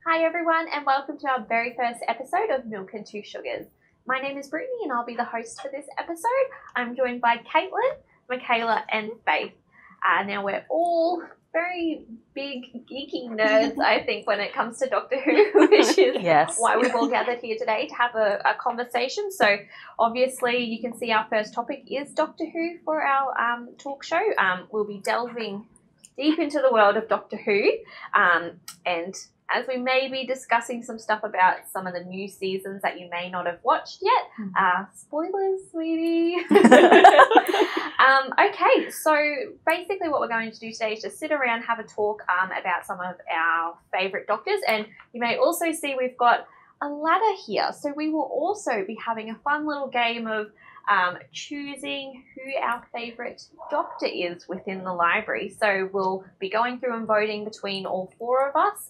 Hi everyone and welcome to our very first episode of Milk and Two Sugars. My name is Brittany and I'll be the host for this episode. I'm joined by Caitlin, Michaela and Faith. Now we're all very big geeky nerds, I think, when it comes to Doctor Who, which is why we've all gathered here today to have a conversation. So obviously you can see our first topic is Doctor Who for our talk show. We'll be delving deep into the world of Doctor Who and as we may be discussing some stuff about some of the new seasons that you may not have watched yet. Spoilers, sweetie. Okay, so basically what we're going to do today is just sit around, have a talk about some of our favourite Doctors. And you may also see we've got a ladder here. So we will also be having a fun little game of choosing who our favourite Doctor is within the library. So we'll be going through and voting between all four of us.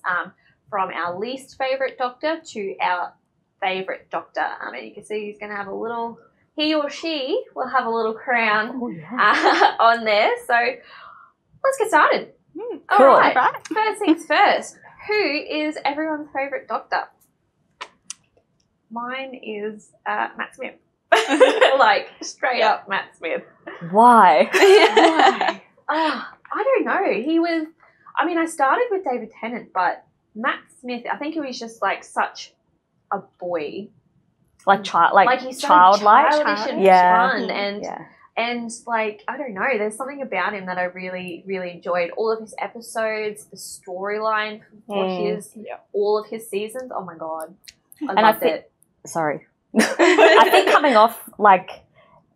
From our least favourite Doctor to our favourite Doctor. And you can see he's going to have a little, he or she will have a little crown on there. So let's get started. All right. First things first, who is everyone's favourite Doctor? Mine is Matt Smith. Like, straight up Matt Smith. Why? Why? I don't know. I started with David Tennant, but Matt Smith, I think he was just like such a boy, like he's so childlike, childish and fun, and like I don't know, there's something about him that I really, really enjoyed. All of his episodes, the storyline for all of his seasons. Oh my god, I loved it. Sorry, I think coming off like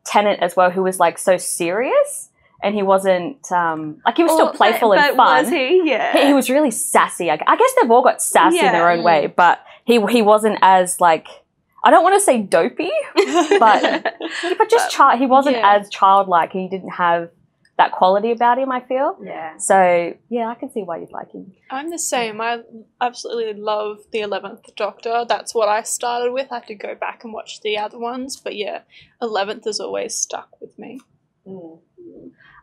Tennant as well, who was like so serious. And he wasn't, he was still playful and fun. Was he? Yeah. He was really sassy. I guess they've all got sass in their own way, but he wasn't as, like, I don't want to say dopey, but just he wasn't as childlike. He didn't have that quality about him, I feel. Yeah. So, yeah, I can see why you'd like him. I'm the same. I absolutely love the 11th Doctor. That's what I started with. I had to go back and watch the other ones, but yeah, 11th has always stuck with me.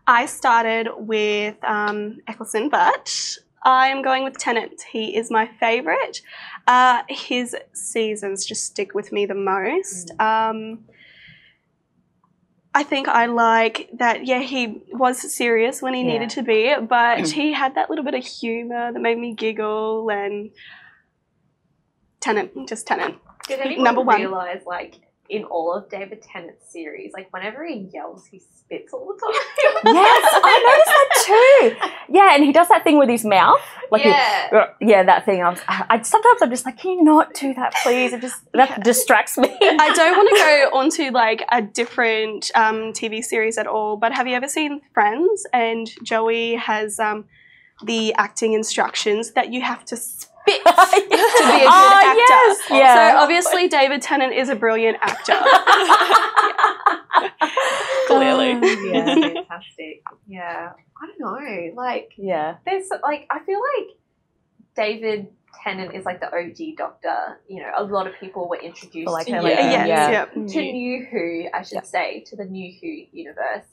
I started with Eccleston, but I'm going with Tennant. He is my favourite. His seasons just stick with me the most. I think I like that, he was serious when he needed to be, but he had that little bit of humour that made me giggle, and Tennant, just Tennant. Did anyone realise, like, in all of David Tennant's series, like, whenever he yells, he spits all the time? Yes, I noticed that too. Yeah, and he does that thing with his mouth. Like that thing. Sometimes I'm just like, can you not do that, please? That distracts me. I don't want to go onto, like, a different TV series at all, but have you ever seen Friends? And Joey has the acting instructions that you have to spit to be a good actor. Yes, So obviously David Tennant is a brilliant actor. Clearly. Yeah, fantastic. Yeah. I don't know. Like, there's, like, I feel like David Tennant is like the OG Doctor. You know, a lot of people were introduced to New Who, I should say, to the New Who universe.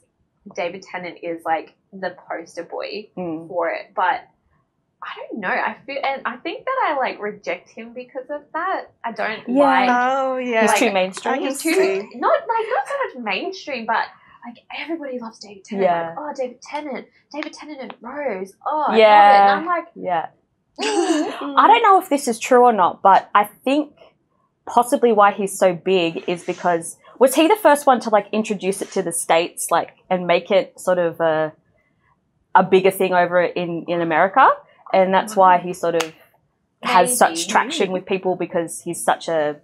David Tennant is like the poster boy for it, but I don't know. I think that I like reject him because of that. I don't like. Oh yeah, he's too mainstream. He's too not so much mainstream, but like everybody loves David Tennant. Yeah. Like, David Tennant and Rose. I love it. And I'm like, I don't know if this is true or not, but I think possibly why he's so big is because was he the first one to like introduce it to the States, like, and make it sort of a bigger thing over in America? And that's why he sort of has such traction with people, because he's such a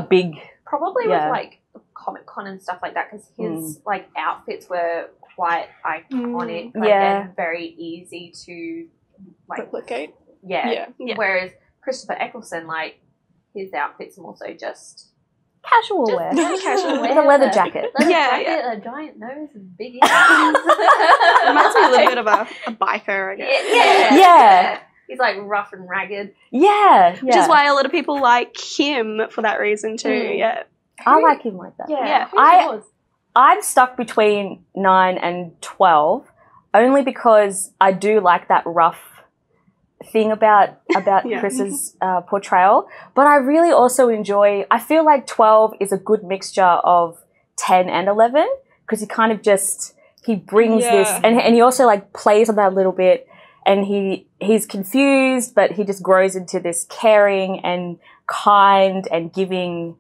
big... Probably with, like, Comic-Con and stuff like that, because his, like, outfits were quite iconic and very easy to, like... replicate. Yeah. Whereas Christopher Eccleston, like, his outfits are also just... Casual wear. Casual wear. With a leather jacket. A giant nose and big ears. Reminds me a little bit of a biker, I guess. Yeah. He's like rough and ragged. Yeah. Which is why a lot of people like him for that reason too. Yeah. I like him like that. Yeah. I'm stuck between 9 and 12 only because I do like that rough thing about Yeah. Chris's portrayal, but I really also enjoy. I feel like 12 is a good mixture of 10 and 11 because he kind of just he brings this, and he also like plays on that a little bit, and he's confused, but he just grows into this caring and kind and giving.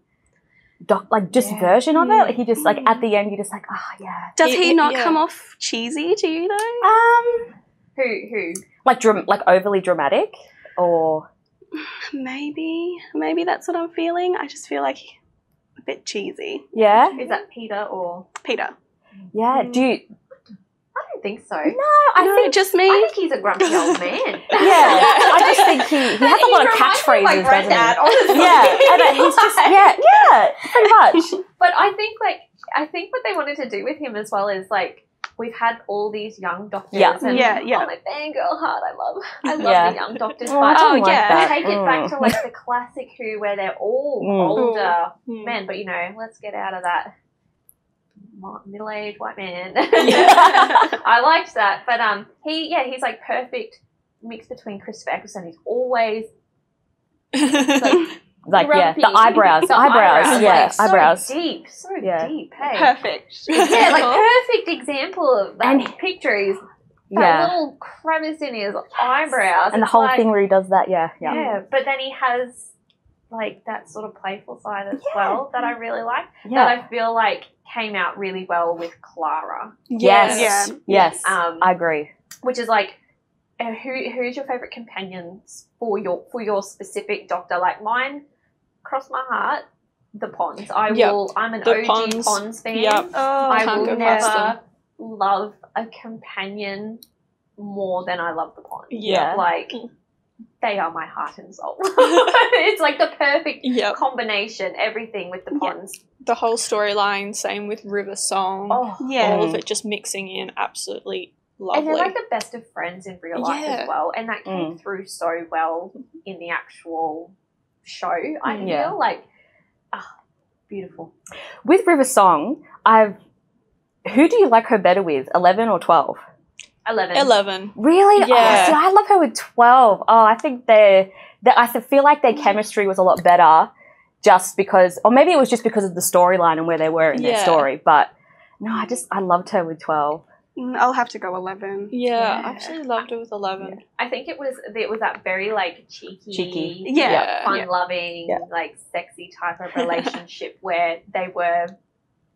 Version of it. He just like at the end, you're just like, yeah. Does he not come off cheesy to you though? Who? Like overly dramatic, or Maybe that's what I'm feeling. I just feel like a bit cheesy. yeah, Is that Peter or? Peter. yeah. Do you? I don't think so. No, I think just me. I think he's a grumpy old man. yeah. I just think he has a lot of catchphrases, My granddad, doesn't he? honestly. Yeah, and he's just pretty much. But I think what they wanted to do with him as well is like we've had all these young doctors. Yeah. And Yeah. Oh, my fangirl heart. I love Yeah. the young doctors. Oh, I But don't like that. take it back to like the classic Who, where they're all older men. But let's get out of that middle-aged white man. I liked that, but he's like perfect mix between Christopher Eccleston. He's always Like grumpy. the eyebrows, like, so eyebrows. deep, Yeah. deep. Hey, Perfect. yeah, like perfect example of that And- picture is that little crevice in his eyebrows, and the It's whole like, thing where he does that, yeah. Yeah, but then he has like that sort of playful side as well that I really like. Yeah. That I feel like came out really well with Clara. Yes, Yeah. yes, I agree. which is like, who's your favorite companions for your specific doctor? Like mine, cross my heart, the Ponds. I'm an The OG Ponds. Ponds fan. Yep. Oh, I can't will go past them. never love a companion more than I love the Ponds. Yeah. Like they are my heart and soul. It's like the perfect Yep. combination. Everything with the Ponds. The whole storyline, same with River Song. Oh, yeah. All of it just mixing in, absolutely lovely. and they're like the best of friends in real life Yeah. as well, and that came through so well in the actual show. I feel like, beautiful. With River Song, who do you like her better with, 11 or 12? 11. Really? Yeah. Oh, see, I love her with 12. Oh, I think I feel like their chemistry was a lot better just because, or maybe it was just because of the storyline and where they were in their story. But no, I loved her with 12. I'll have to go 11. Yeah, I absolutely loved it with 11. I think it was that very like cheeky. Yeah. fun-loving, like sexy type of relationship where they were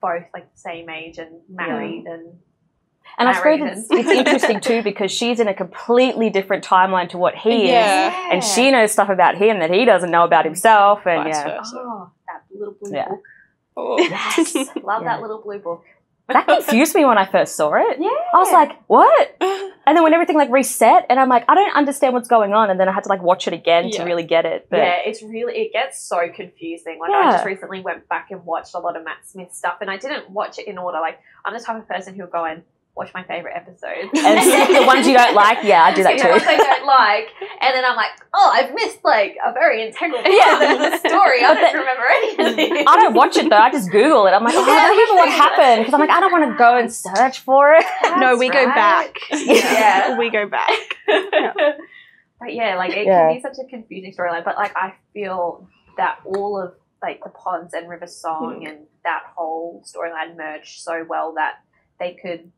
both like the same age and married And I suppose married it's interesting too because she's in a completely different timeline to what he is. Yeah. And she knows stuff about him that he doesn't know about himself. And Vice yeah. versa. Oh, that little blue Yeah. book. Oh. Yes. Love Yeah. that little blue book. That confused me when I first saw it. Yeah. I was like, what? And then when everything like reset and I'm like, I don't understand what's going on. And then I had to like watch it again to really get it. But yeah, it gets so confusing. Like I just recently went back and watched a lot of Matt Smith stuff, and I didn't watch it in order. Like I'm the type of person who'll go and watch my favorite episodes. And the ones you don't like, I do that The ones too. I don't like, and then I'm like, oh, I've missed like a very integral part of the story. I don't remember any of this. I don't watch it though. I just Google it. I'm like, I don't remember what happened because I'm like, I don't want to go and search for it. No, we go back. Yeah. We go back. But yeah, like it can be such a confusing storyline. But like I feel that all of like the Ponds and River Song and that whole storyline merged so well that they could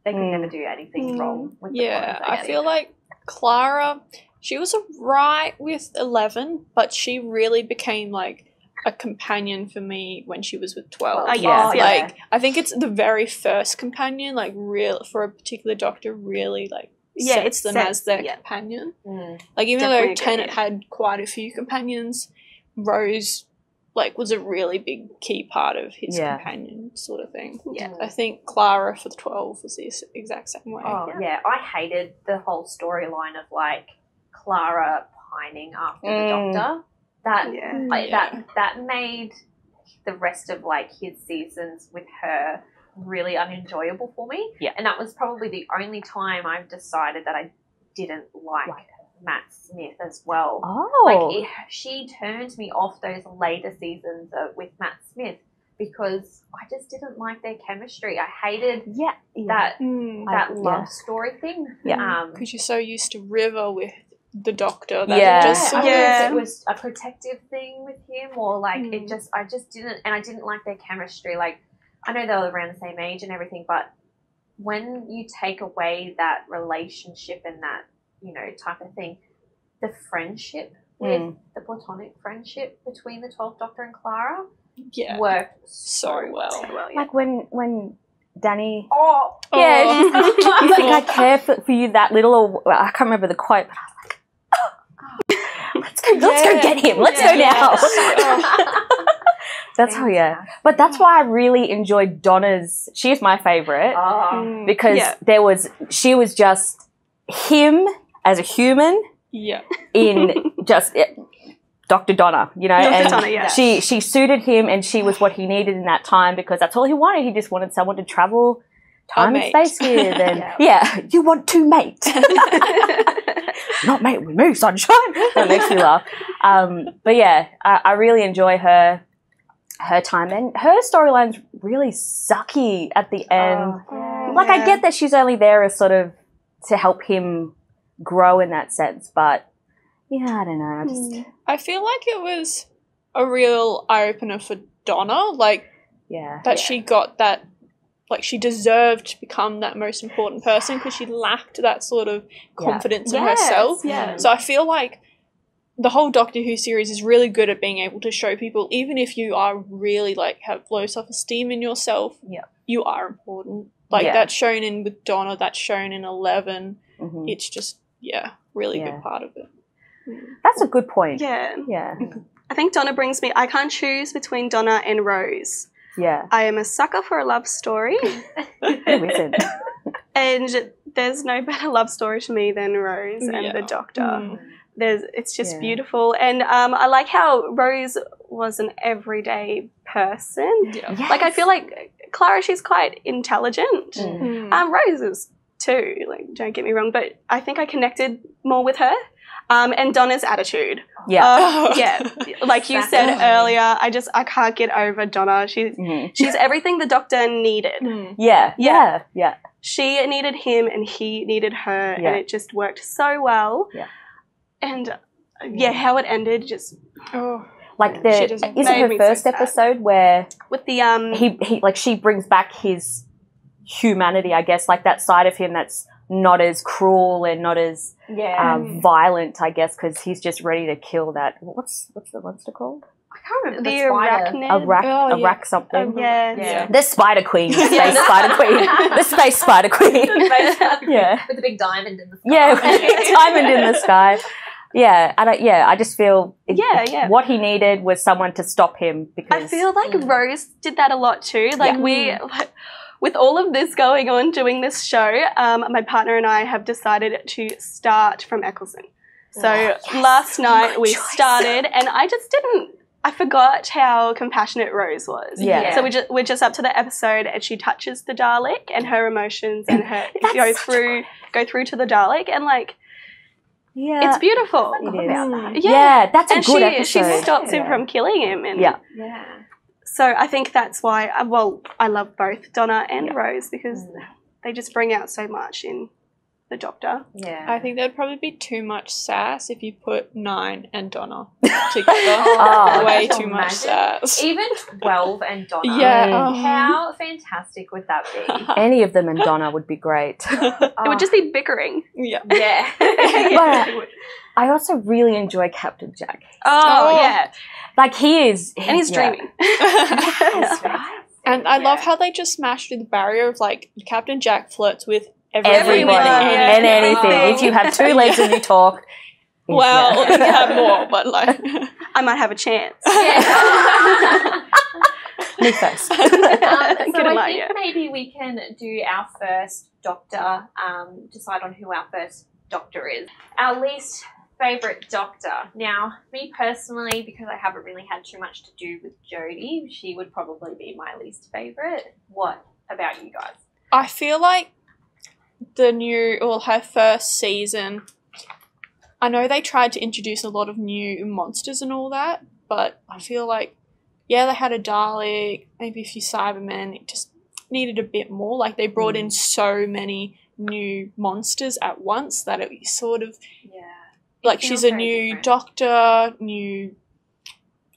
never do anything wrong with the Yeah, Ponds. I feel like Clara, she was right with 11, but she really became like a companion for me when she was with 12. Yes, yeah. Like I think it's the very first companion, like real for a particular doctor, really like sets them as their companion. Like even Definitely though agree. Tennant had quite a few companions, Rose like was a really big key part of his companion sort of thing. Yeah. I think Clara for the 12 was the exact same way. Oh yeah, I hated the whole storyline of like Clara pining after the doctor. That made the rest of like his seasons with her really unenjoyable for me. Yeah. And that was probably the only time I've decided that I didn't like Matt Smith as well. Oh. She turned me off those later seasons with Matt Smith because I just didn't like their chemistry. I hated that love story thing. Yeah. Because you're so used to River with the Doctor. That Yeah. it just I sort don't know Yeah. if it was a protective thing with him or like I just didn't, and I didn't like their chemistry. Like, I know they were around the same age and everything, but when you take away that relationship and that, you know, type of thing, the friendship with the platonic friendship between the 12th Doctor and Clara worked so well. Like when Danny. Oh, Yeah, you think I care for you that little? Or I can't remember the quote, but I was like, let's go get him. Let's go now. That's how, But that's why I really enjoyed Donna's. She's my favorite because she was just him as a human. Yeah. In just Dr. Donna, you know, Dr. and Donna, she suited him, and she was what he needed in that time because that's all he wanted. He just wanted someone to travel time and space with, and you want to mate, not mate with me, sunshine. That makes me laugh. But yeah, I really enjoy her time, and her storyline's really sucky at the end. Like I get that she's only there as sort of to help him grow in that sense, but I don't know. I feel like it was a real eye opener for Donna, like she got that, like she deserved to become that most important person because she lacked that sort of confidence in herself. So I feel like the whole Doctor Who series is really good at being able to show people, even if you are really like have low self-esteem in yourself, you are important. Like that's shown in with Donna, that's shown in 11. It's just really good part of it. That's a good point. Yeah. I think Donna brings me, I can't choose between Donna and Rose. Yeah. I am a sucker for a love story. Who isn't? And there's no better love story to me than Rose and the Doctor. It's just beautiful. And I like how Rose was an everyday person. Like I feel like Clara, she's quite intelligent. Rose is too, like don't get me wrong, but I think I connected more with her. And Donna's attitude. Like you said earlier, I can't get over Donna. She's everything the Doctor needed. Yeah. She needed him and he needed her, and it just worked so well. And how it ended just like is it her first episode where with the he like she brings back his humanity, I guess, like that side of him that's not as cruel and not as violent, I guess, because he's just ready to kill that. What's the monster called? I can't remember. The spider. arachnid. Rack something. Yeah. The Spider Queen. Space Spider Queen. The Space Spider Queen. With the big diamond in the sky. Yeah, with the diamond in the sky. Yeah, and I just feel what he needed was someone to stop him because I feel like Rose did that a lot too. Like with all of this going on, doing this show, my partner and I have decided to start from Eccleston. So last night we started, and I forgot how compassionate Rose was. Yeah. So we're just up to the episode, and she touches the Dalek, and her emotions and her go through to the Dalek, and like it's beautiful. It is. Yeah, that's a good episode. She stops him from killing him. And so I think that's why, I love both Donna and Rose because they just bring out so much in the Doctor. Yeah. I think there'd probably be too much sass if you put 9 and Donna together. Way too much sass. Even 12 and Donna. Yeah. How fantastic would that be? Any of them and Donna would be great. It would just be bickering. Yeah. But I also really enjoy Captain Jack. Yeah. Like he is. And he's dreaming. Yes, right. And I love how they just smashed through the barrier of like Captain Jack flirts with everybody and anything. If you have 2 legs and you talk. Well, you have more, but like I might have a chance. Me first. So I think maybe we can do our first Doctor, decide on who our first Doctor is. Our least favourite Doctor. Now, me personally, because I haven't really had too much to do with Jodie, she would probably be my least favourite. What about you guys? I feel like her first season, I know they tried to introduce a lot of new monsters and all that, but I feel like, they had a Dalek, maybe a few Cybermen, it just needed a bit more. Like, they brought in so many new monsters at once that it sort of, like feels she's a very new different. doctor, new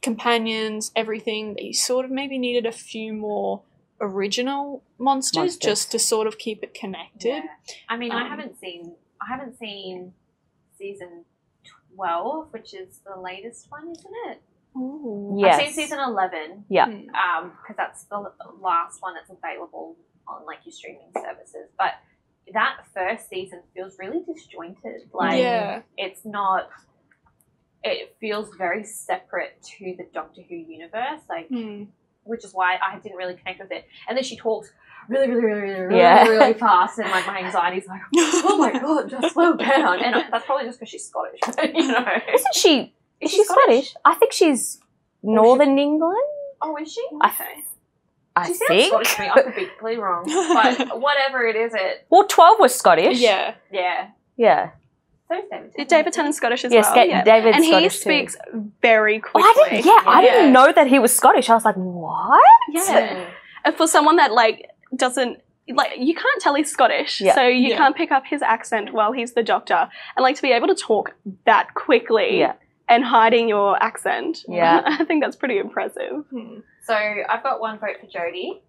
companions, everything, that you sort of maybe needed a few more original monsters just to sort of keep it connected. Yeah. I mean, I haven't seen season 12, which is the latest one, isn't it? Ooh. Yes. I've seen season 11. Yeah. Because that's the last one that's available on like your streaming services. But that first season feels really disjointed. Like Yeah. it's not. It feels very separate to the Doctor Who universe. Like. Which is why I didn't really connect with it. And then she talks really fast, and like my anxiety's like, oh my god, just slow down. And that's probably just because she's Scottish, you know. Isn't she? Is she Scottish? I think she's Northern England. Oh, is she? Okay. I She sounds think. Scottish to me. I could be completely wrong, but whatever it is, Well, 12 was Scottish. Yeah. yeah. Yeah. So is David Tennant. David Tennant's Scottish as Yes, well. Yeah. David's and he Scottish too. speaks very quickly. I didn't know that he was Scottish. I was like, what? Yeah. And for someone that like doesn't like, you can't tell he's Scottish, Yeah. so you can't pick up his accent while he's the Doctor, and like to be able to talk that quickly and hiding your accent, I think that's pretty impressive. So I've got one vote for Jodie.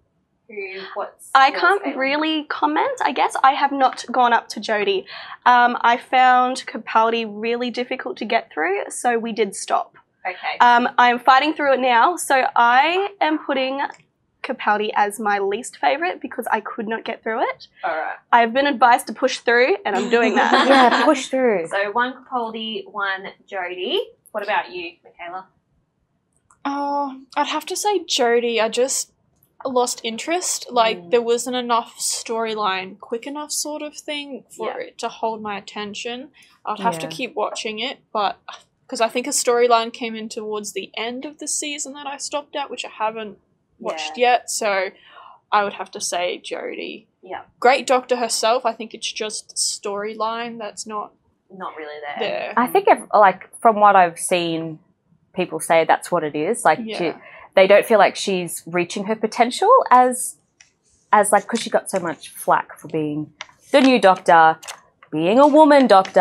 I can't really comment, I guess. I have not gone up to Jodie. I found Capaldi really difficult to get through, so we did stop. Okay. I'm fighting through it now, so I am putting Capaldi as my least favourite because I could not get through it. All right. I've been advised to push through, and I'm doing that. Yeah, push through. So one Capaldi, one Jodie. What about you, Michaela? I'd have to say Jodie. I just lost interest. Like there wasn't enough storyline, quick enough sort of thing for it to hold my attention. I'd have to keep watching it, but because I think a storyline came in towards the end of the season that I stopped at, which I haven't watched yet, so I would have to say Jodie. Yeah. Great Doctor herself. I think it's just storyline that's not really there. I think, like, from what I've seen, people say that's what it is. Like, they don't feel like she's reaching her potential as like, because she got so much flack for being the new Doctor, being a woman Doctor,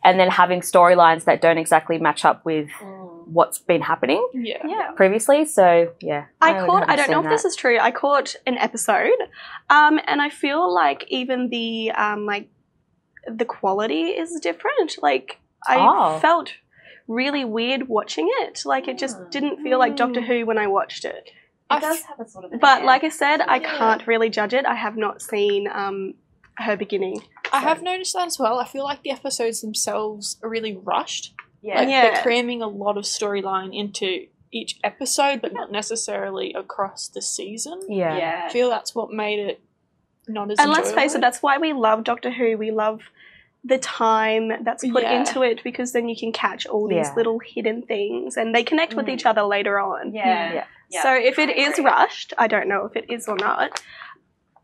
and then having storylines that don't exactly match up with what's been happening previously. So, I don't know if this is true, I caught an episode, and I feel like even the, the quality is different. Like, I felt really weird watching it. Like, it just didn't feel like Doctor Who when I watched it. It does have a sort of... But like I said, I can't really judge it. I have not seen her beginning. I have noticed that as well. I feel like the episodes themselves are really rushed. Yeah. Like they're cramming a lot of storyline into each episode, but not necessarily across the season. Yeah. I feel that's what made it not as And enjoyable. let's face it, that's why we love Doctor Who. We love the time that's put into it, because then you can catch all these little hidden things and they connect with each other later on. Yeah. So if it is rushed, I don't know if it is or not,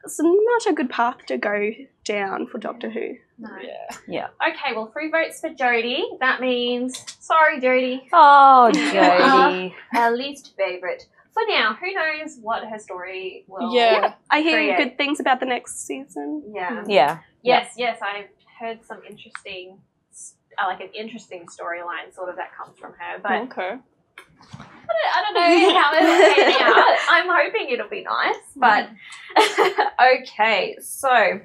it's not a good path to go down for Doctor Who. No. Yeah. Okay, well, 3 votes for Jodie. That means, sorry, Jodie. Oh, You are Jodie. our least favourite. For now, who knows what her story will... I hear create. good things about the next season. Yeah. Yes, I've heard some interesting, like an interesting storyline sort of that comes from her, but Okay. I don't know how it's panning out. I'm hoping it'll be nice, but okay. So,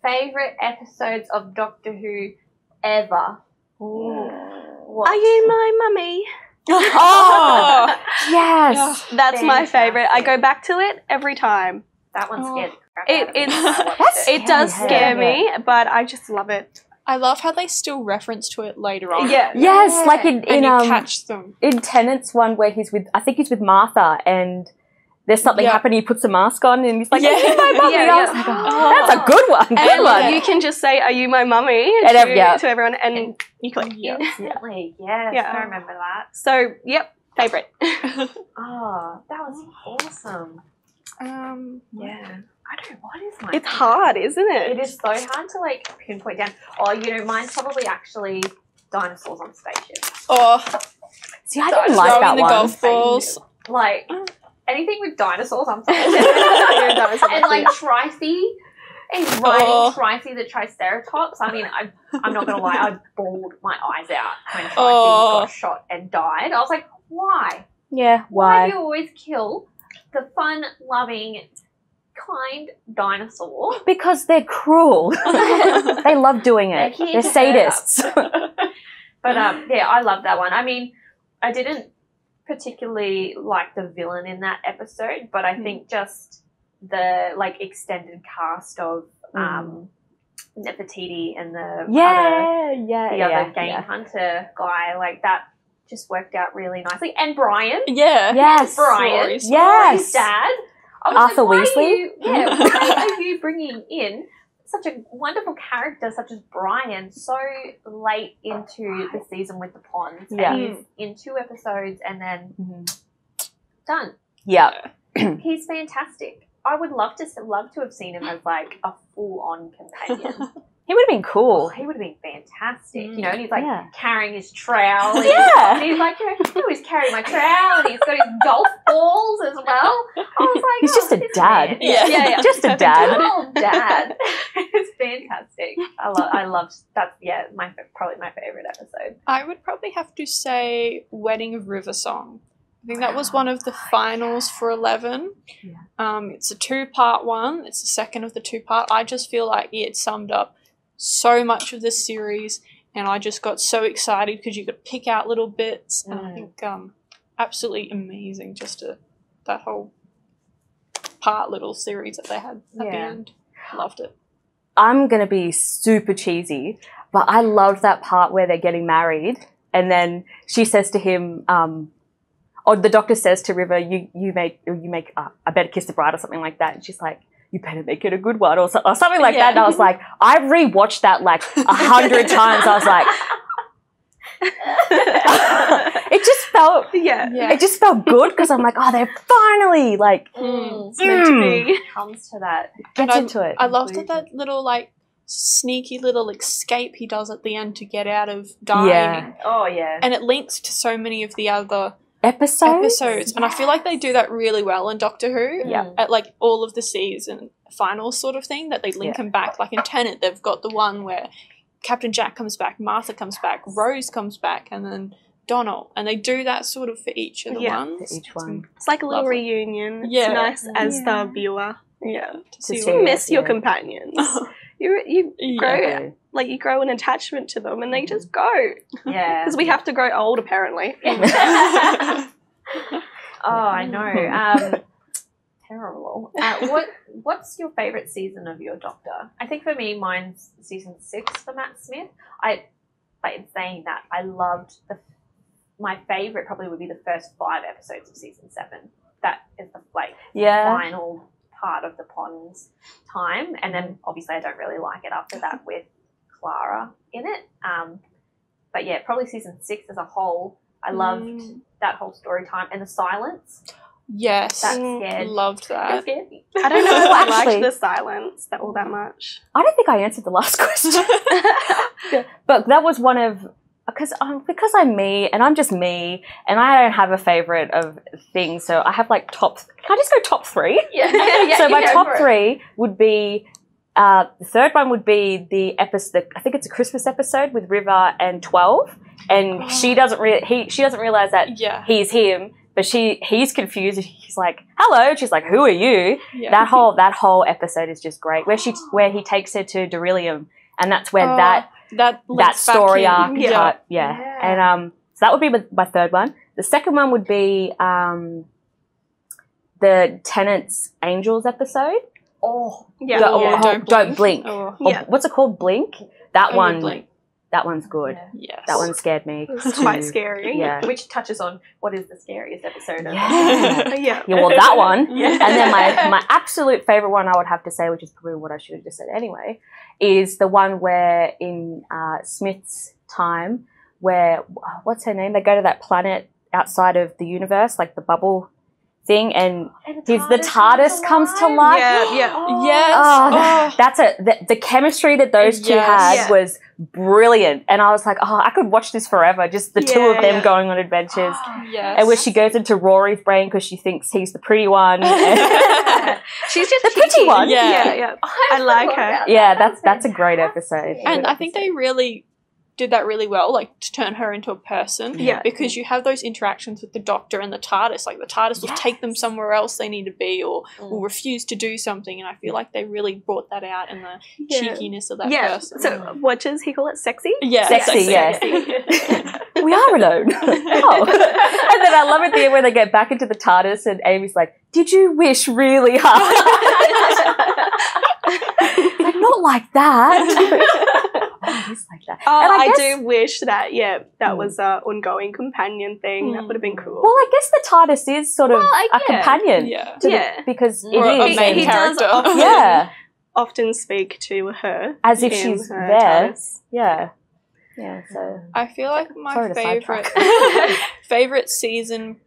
favorite episodes of Doctor Who ever? What? Are you my mummy? Oh! Yes. That's my favourite. I go back to it every time. That one scared the crap out of me. It does scare me, but I just love it. I love how they still reference to it later on. Yes, like in And you catch them. in Tennant's one where I think he's with Martha, and there's something happening. He puts a mask on, and he's like, "Are you my mummy?" I was like, "Oh, that's a good one." Good one. You can just say, "Are you my mummy?" And to everyone, and you click. Instantly, yes, Yeah. I remember that. So, yep, favourite. Oh, that was awesome. Yeah. I don't know, what is my It's hard, isn't it? It is so hard to like pinpoint down. Oh, you know, mine's probably actually dinosaurs on spaceships. Oh, See, I didn't like throwing that the one. golf balls. Like anything with dinosaurs, I'm sorry. And like Tricey He's riding Tricey the Triceratops. I mean, I'm not going to lie, I bawled my eyes out when Tricey got shot and died. I was like, why? Yeah, Why do you always kill the fun-loving, kind dinosaur? Because they're cruel. They love doing it. They're sadists. But yeah, I love that one. I mean, I didn't particularly like the villain in that episode, but I think just the extended cast of Nefertiti and the other game hunter guy, like that just worked out really nicely. And Brian. Yeah. Yes. Brian. Yes. His dad. Arthur Weasley. Why are you bringing in such a wonderful character such as Brian so late into the season with the ponds? Yeah. And he's in 2 episodes and then done. Yeah. He's fantastic. I would love to have seen him as like a full-on companion. He would have been cool. Oh, he would have been fantastic, you know, and he's like carrying his trowel. And he's like, he's carrying my trowel and he's got his golf balls as well. I was like, he's just a dad. Yeah. Just a dad. Oh, dad. It's fantastic. I love that's probably my favorite episode. I would probably have to say Wedding of River Song. I think that was one of the finals for 11. Yeah. It's a 2-part one. It's the second of the 2-part. I just feel like it summed up so much of this series, and I just got so excited because you could pick out little bits, and I think absolutely amazing that whole little series that they had at the end. Loved it. I'm going to be super cheesy, but I loved that part where they're getting married, and then she says to him, or the doctor says to River, you make I better kiss the bride or something like that, and she's like, you better make it a good one or something like that. And I was like, I rewatched that 100 times. I was like, it just felt, it just felt good because I'm like, oh, they're finally it's meant to be. Comes to that. Gets into it. I loved that little sneaky little escape he does at the end to get out of dying. Yeah. Oh yeah. And it links to so many of the other episodes. And I feel like they do that really well in Doctor Who. Yeah. At all of the season finals sort of thing, that they link them back. Like in Tenet, they've got the one where Captain Jack comes back, Martha comes back, Rose comes back, and then Donald. And they do that sort of for each of the ones. For each one. It's like a little reunion. It's nice as the viewer. Yeah. To miss your companions. You grow you grow an attachment to them, and they just go. Yeah. Because we have to grow old, apparently. Oh, I know. Terrible. What's your favourite season of your Doctor? I think for me, mine's season 6 for Matt Smith. In saying that, I loved my favourite probably would be the first 5 episodes of season 7. That is the final part of the Ponds time, and then obviously I don't really like it after that with Clara in it. But yeah, probably season 6 as a whole. I loved that whole story time and the silence. Yes, that scared. Loved that. It scared me. I don't know if I liked the silence all that much. I don't think I answered the last question. But that was one of because I'm me and I'm just me and I don't have a favorite of things. So I have top. Can I just go top 3? Yeah. So my top 3 would be. The third one would be the episode. I think it's a Christmas episode with River and 12, and she doesn't realize that he's him. But he's confused. He's like, "Hello." And she's like, "Who are you?" Yeah. That whole episode is just great. Where he takes her to Beryllium, and that's where that story arc. Yeah. And so that would be my third one. The second one would be the Tennant's Angels episode. Oh, Don't blink. Oh. What's it called? Blink. That one. Blink. That one's good. Yeah. Yes. That one scared me. It's quite scary. Yeah. Which touches on what is the scariest episode of Yeah, well, that one. And then my absolute favourite one I would have to say, which is probably what I should have just said anyway, is the one where in Smith's time where, what's her name? They go to that planet outside of the universe, like the bubble thing, and the TARDIS comes to life. Yeah. Oh. Yes. Oh, that's it. The chemistry that those two had was brilliant, and I was like, oh, I could watch this forever. Just the two of them going on adventures, Yes. and where she goes into Rory's brain because she thinks he's the pretty one. She's just the pretty one. Yeah. I like her. Yeah, that's a great episode. And I think they really did that really well, like to turn her into a person. Yeah. Because you have those interactions with the Doctor and the TARDIS. Like the TARDIS will take them somewhere else they need to be, or will refuse to do something. And I feel like they really brought that out in the cheekiness of that person. So what does he call it? Sexy? Yeah. Sexy, yes. We are alone. Oh. And then I love at the end when they get back into the TARDIS and Amy's like, did you wish really hard? Like, not like that. Oh, he's like that. Oh, and I do wish that, that was an ongoing companion thing. That would have been cool. Well, I guess the TARDIS is sort of a companion. Because it or is. a main he does character. often speak to her. As if in she's her there. TARDIS. Yeah. Yeah, so. I feel like my Sorry to favorite season,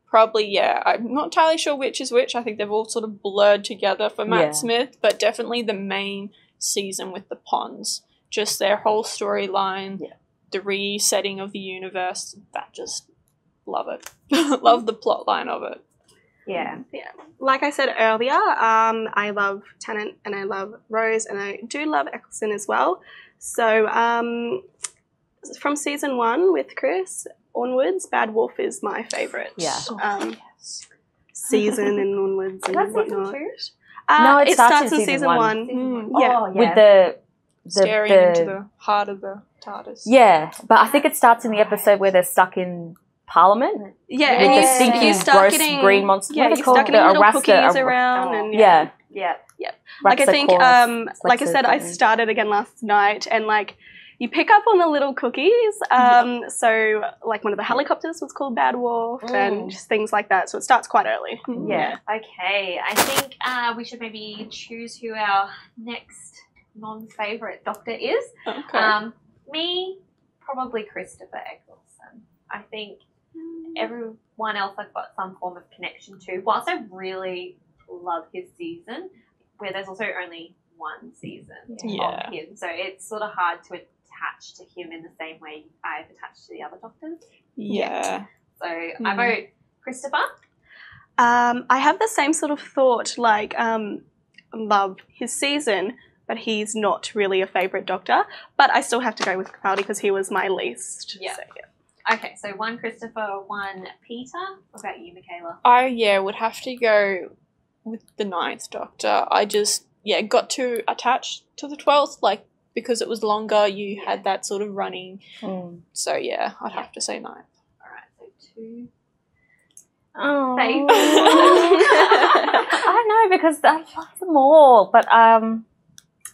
probably, I'm not entirely sure which is which. I think they've all sort of blurred together for Matt Smith, but definitely the main season with the Ponds. Just their whole storyline, the resetting of the universe, love it. Love the plot line of it. Yeah. Like I said earlier, I love Tennant and I love Rose and I do love Eccleston as well. So from season 1 with Chris onwards, Bad Wolf is my favourite season and onwards and whatnot. Season 2? No, it starts in season 1. With the staring into the heart of the TARDIS. Yeah, but I think it starts in the episode where they're stuck in Parliament. Yeah, with and the stinky, gross green monster. Yeah, what are they you're called? stuck getting little cookies around. And like I think, like I said, I started again last night, and like you pick up on the little cookies. So like one of the helicopters was called Bad Wolf, and just things like that. So it starts quite early. Yeah. Okay. I think we should maybe choose who our next non-favourite Doctor is. Okay. Me, probably Christopher Eccleston. I think everyone else I've got some form of connection to. Whilst I really love his season, where there's also only one season of him, so it's sort of hard to attach to him in the same way I've attached to the other Doctors. Yeah. So I vote Christopher. I have the same sort of thought, like love his season, but he's not really a favourite Doctor. But I still have to go with Capaldi because he was my least. Yeah. So, Okay, so 1 Christopher, 1 Peter. What about you, Michaela? I would have to go with the 9th Doctor. I just got too attached to the 12th, like because it was longer. You had that sort of running. So I'd have to say 9th. All right, so 2. Oh. Faith. I don't know because I love them all, but I'd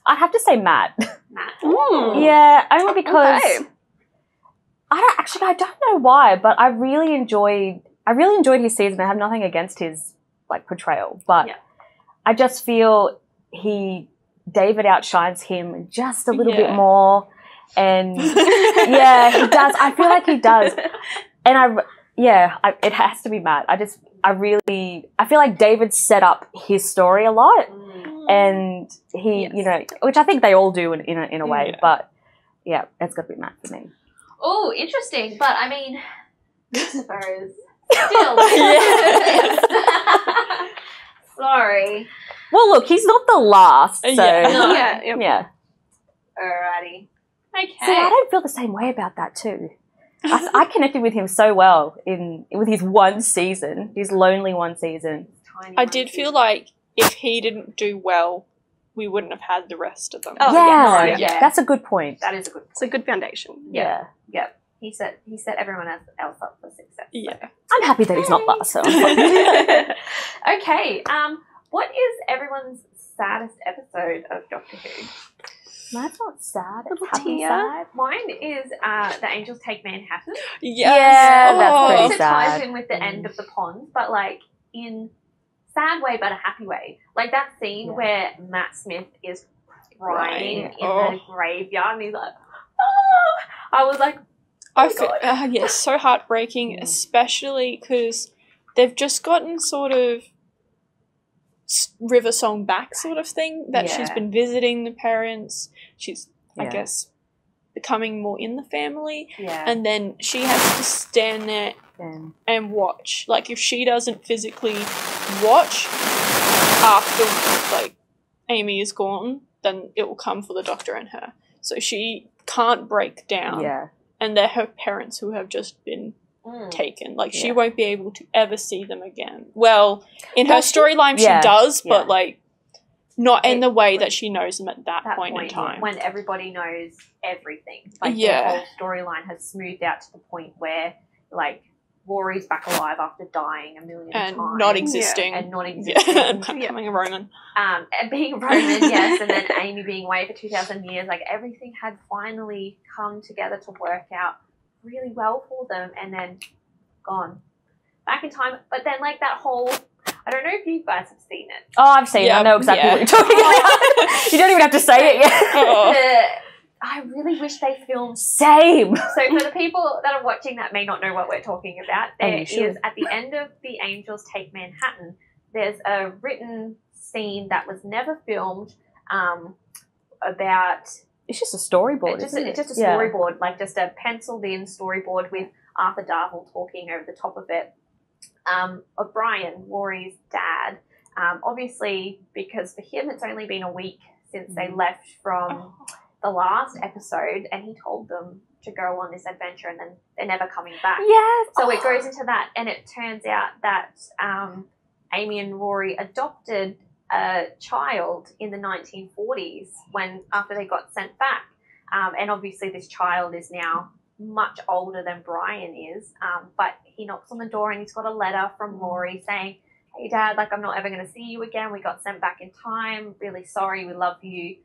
have to say Matt. Matt. Yeah, only because I don't know why, but I really enjoyed his season. I have nothing against his like portrayal, but I just feel David outshines him just a little bit more, and he does. I feel like he does, and it has to be Matt. I feel like David set up his story a lot, and he, which I think they all do in a way, but it's got to be Matt for me. Oh, interesting, but I mean, Christopher is still. Sorry. Well, look, he's not the last, so Alrighty. Okay. See, I don't feel the same way about that too. I connected with him so well with his one season, his lonely one season. I did feel like if he didn't do well, we wouldn't have had the rest of them. Oh, yeah. That's a good point. That is a good point. It's a good foundation. Yeah. He set everyone else up for success. Yeah. So. I'm happy that he's not last, so. Okay. What is everyone's saddest episode of Doctor Who? Mine's not sad. It's Little happy tear. sad. Mine is The Angels Take Manhattan. Yes. Yeah, that's It pretty also ties sad. in with the end of the pond, but like in sad way, but a happy way. Like that scene where Matt Smith is crying in the graveyard, and he's like, "Oh!" I was like, I feel, so heartbreaking, especially because they've just gotten sort of River Song back sort of thing, that she's been visiting the parents. She's, I guess, becoming more in the family. Yeah. And then she has to stand there and watch. Like, if she doesn't physically watch after, like, Amy is gone, then it will come for the doctor and her. So she can't break down. Yeah. And they're her parents who have just been taken. Like, she won't be able to ever see them again. Well, in her storyline she does, but, like, not in the way that she knows them at that point in time. When everybody knows everything. Like, the whole storyline has smoothed out to the point where, like, Rory's back alive after dying a million times. And not existing. And not existing. And becoming a Roman. And being a Roman, yes, and then Amy being away for 2,000 years. Like, everything had finally come together to work out really well for them, and then gone. Back in time. But then, like, that whole... I don't know if you guys have seen it. Oh, I've seen it. I know exactly what you're talking about. You don't even have to say it yet. I really wish they filmed. Same. So for the people that are watching that may not know what we're talking about, there is, at the end of The Angels Take Manhattan, there's a written scene that was never filmed about... It's just a storyboard, It's just a storyboard, like just a penciled-in storyboard with Arthur Darvill talking over the top of it. Of Brian, Rory's dad. Obviously, because for him it's only been a week since they left from the last episode, and he told them to go on this adventure, and then they're never coming back. Yes. So it goes into that, and it turns out that Amy and Rory adopted a child in the 1940s after they got sent back. And obviously this child is now much older than Brian is, but he knocks on the door and he's got a letter from Rory saying, "Hey Dad, like, I'm not ever going to see you again. We got sent back in time. Really sorry. We love you.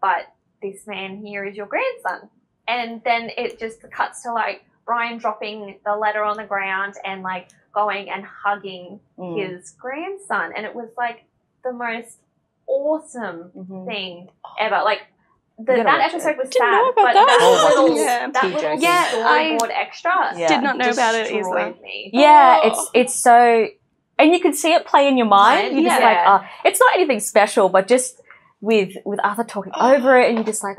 But this man here is your grandson." And then it just cuts to, like, Brian dropping the letter on the ground and, like, going and hugging his grandson. And it was, like, the most awesome thing ever. Like, that episode was sad, but that little storyboard extra did not know about it either. Yeah, it's so, and you can see it play in your mind. You're just like, it's not anything special, but just with Arthur talking over it, and you're just like,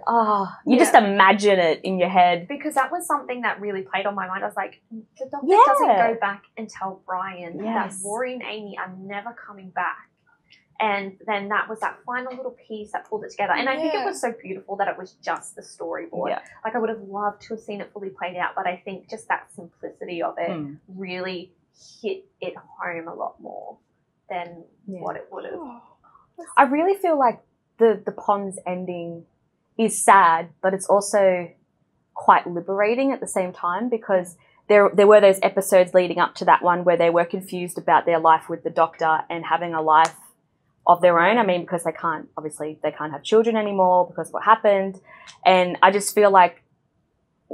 you just imagine it in your head. Because that was something that really played on my mind. I was like, the doctor doesn't go back and tell Brian that Rory and Amy are never coming back. And then that was that final little piece that pulled it together. And I think it was so beautiful that it was just the storyboard. Yeah. Like, I would have loved to have seen it fully played out, but I think just that simplicity of it really hit it home a lot more than what it would have. I really feel like the Ponds ending is sad, but it's also quite liberating at the same time, because there were those episodes leading up to that one where they were confused about their life with the doctor and having a life of their own. I mean, because they can't have children anymore because of what happened. And I just feel like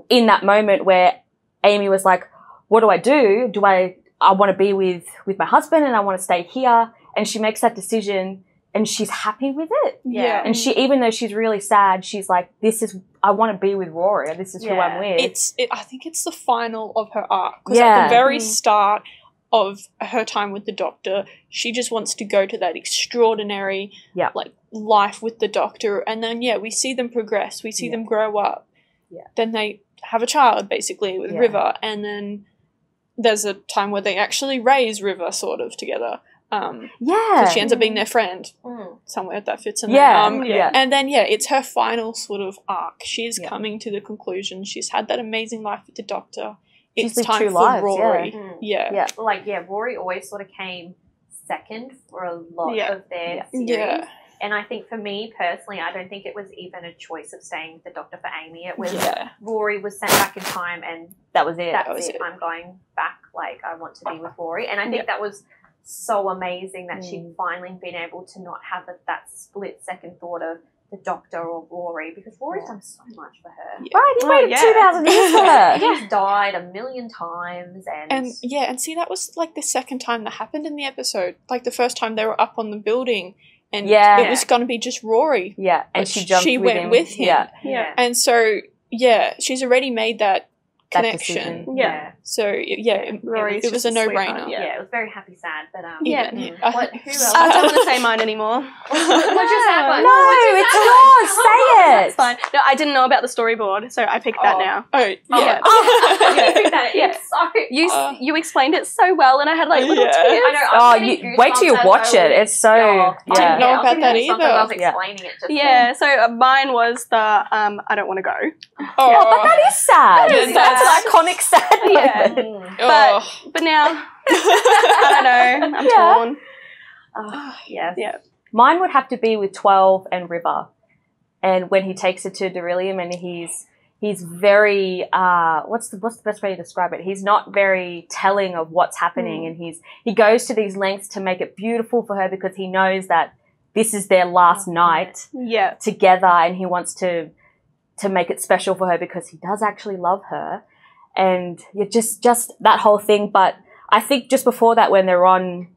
in that moment where Amy was like, what do? I want to be with my husband and I want to stay here. And she makes that decision and she's happy with it. Yeah. And she, even though she's really sad, she's like, I want to be with Rory. This is who I'm with. I think it's the final of her arc. Because at the very start of her time with the doctor, she just wants to go to that extraordinary like life with the doctor, and then we see them progress, we see them grow up, then they have a child basically with River, and then there's a time where they actually raise River sort of together, because she ends up being their friend somewhere that fits in there. And then it's her final sort of arc. She's coming to the conclusion, she's had that amazing life with the doctor. It's time for Rory. Rory always sort of came second for a lot of their series. And I think for me personally, I don't think it was even a choice of staying with the doctor for Amy. It was Rory was sent back in time, and that was it. That's it. I'm going back. Like, I want to be with Rory. And I think that was so amazing that she'd finally been able to not have that split second thought of the doctor or Rory, because Rory's done so much for her. Right, he waited 2,000 years for her. He's died a million times. And see, that was like the second time that happened in the episode. Like, the first time they were up on the building and it was going to be just Rory. Yeah, and she went with him. And so, she's already made that that connection. decision. Yeah. So Rory's it was just a a sweetheart, no-brainer. Yeah, it was very happy, sad, but Yeah. What? Who else? I don't want to say mine anymore. What's your sad one? No, it's yours. Say it. It's fine. No, I didn't know about the storyboard, so I picked that now. Oh, yeah. Yeah. Sorry. You explained it so well, and I had like little tears. I know. Oh, I'm getting wait till you goosebumps watch as I it. was- It's so I didn't know I was about that getting goosebumps as I was either. explaining it just Yeah, so mine was the I don't want to go. Oh, but that is sad. That is That's sad. an iconic sad Yeah. moment. But now I don't know. I'm torn. Yes. Yeah. Mine would have to be with 12 and River, and when he takes her to Beryllium, and he's very what's the best way to describe it? He's not very telling of what's happening, and he goes to these lengths to make it beautiful for her because he knows that this is their last night Yeah. together, and he wants to make it special for her because he does actually love her, and just that whole thing. But I think just before that, when they're on